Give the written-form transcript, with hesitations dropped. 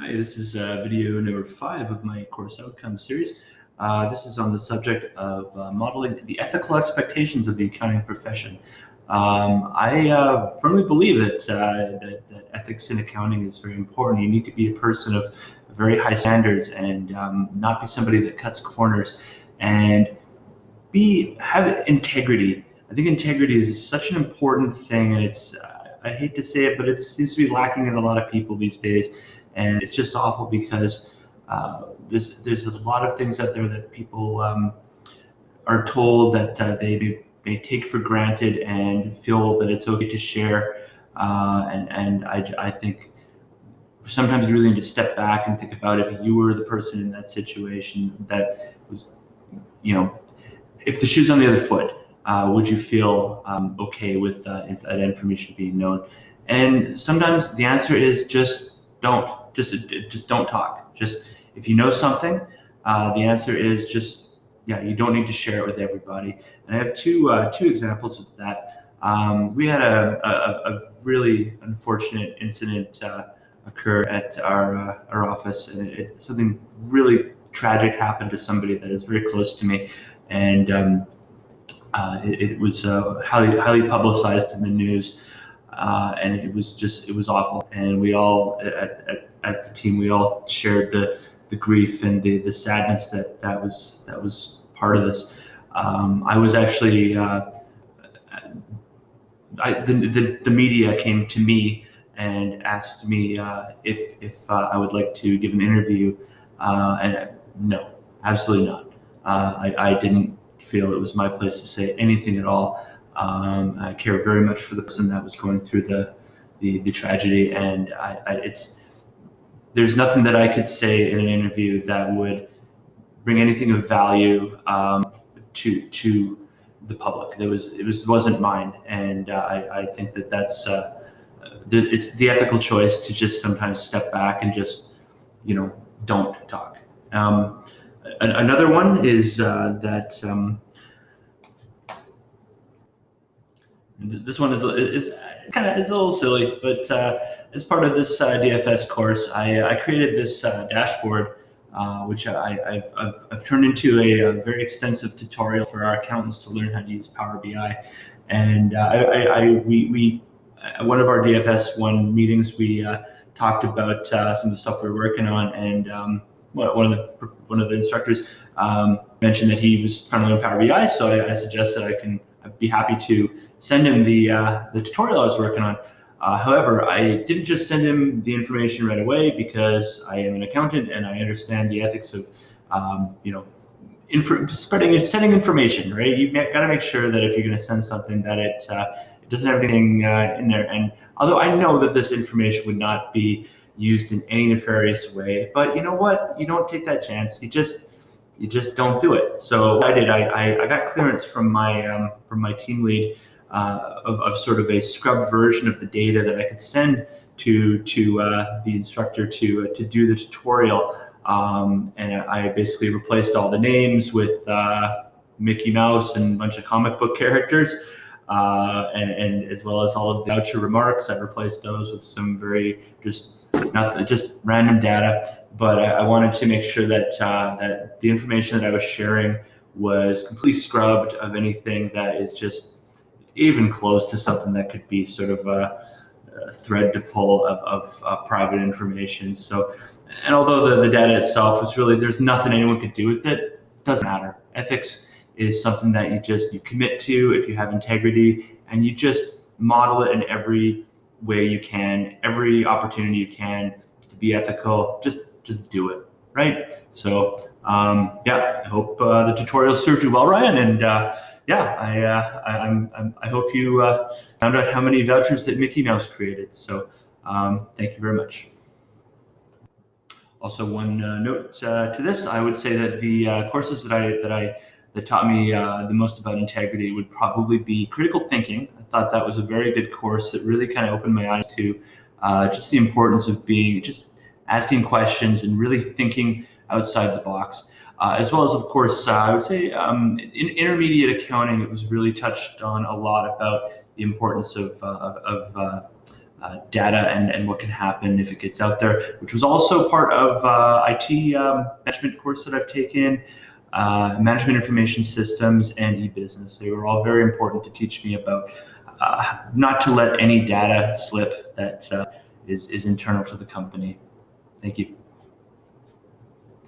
Hi, this is video number 5 of my course outcome series. This is on the subject of modeling the ethical expectations of the accounting profession. I firmly believe that ethics in accounting is very important. You need to be a person of very high standards and not be somebody that cuts corners, and have integrity. I think integrity is such an important thing, and I hate to say it, but it seems to be lacking in a lot of people these days. And it's just awful because there's a lot of things out there that people are told that they may take for granted and feel that it's okay to share. I think sometimes you really need to step back and think about if you were the person in that situation that was, if the shoe's on the other foot, would you feel okay with that information being known? And sometimes the answer is just don't. Just don't talk. Just if you know something, the answer is you don't need to share it with everybody. And I have two examples of that. We had a really unfortunate incident occur at our office, and something really tragic happened to somebody that is very close to me, and it was highly publicized in the news. And it was awful. And we all at the team, we all shared the grief and the sadness that was part of this. I was actually, the media came to me and asked me if I would like to give an interview, and no, absolutely not. I didn't feel it was my place to say anything at all. I care very much for the person that was going through the tragedy, and there's nothing that I could say in an interview that would bring anything of value to the public. It wasn't mine, and I think that's it's the ethical choice to just sometimes step back and just don't talk. Another one is that. This one is a little silly, but as part of this DFS course, I created this dashboard, which I've turned into a very extensive tutorial for our accountants to learn how to use Power BI. And we one of our DFS 1 meetings, we talked about some of the stuff we're working on, and one of the instructors mentioned that he was trying to learn Power BI, so I suggested I'd be happy to send him the tutorial I was working on. However, I didn't just send him the information right away, because I am an accountant and I understand the ethics of sending information. Right, you got to make sure that if you're going to send something, that it doesn't have anything in there. And although I know that this information would not be used in any nefarious way, but you know what? You don't take that chance. You just don't do it. So what I did, I got clearance from my team lead of sort of a scrubbed version of the data that I could send to the instructor to do the tutorial. And I basically replaced all the names with Mickey Mouse and a bunch of comic book characters, and as well as all of the voucher remarks. I replaced those with some very just random data. But I wanted to make sure that that the information that I was sharing was completely scrubbed of anything that is just even close to something that could be sort of a thread to pull of private information. So, and although the data itself is really, there's nothing anyone could do with it, it doesn't matter. Ethics is something that you commit to if you have integrity, and you just model it in every way you can, every opportunity you can to be ethical. Just do it, right? So I hope the tutorial served you well, Ryan, and I hope you found out how many vouchers that Mickey Mouse created. So thank you very much. Also, one note to this, I would say that the courses that taught me the most about integrity would probably be critical thinking. I thought that was a very good course that really kind of opened my eyes to just the importance of asking questions and really thinking outside the box. As well as, of course, I would say in intermediate accounting, it was really touched on a lot about the importance of data and what can happen if it gets out there, which was also part of IT management course that I've taken, management information systems, and e-business. They were all very important to teach me about not to let any data slip that is internal to the company. Thank you.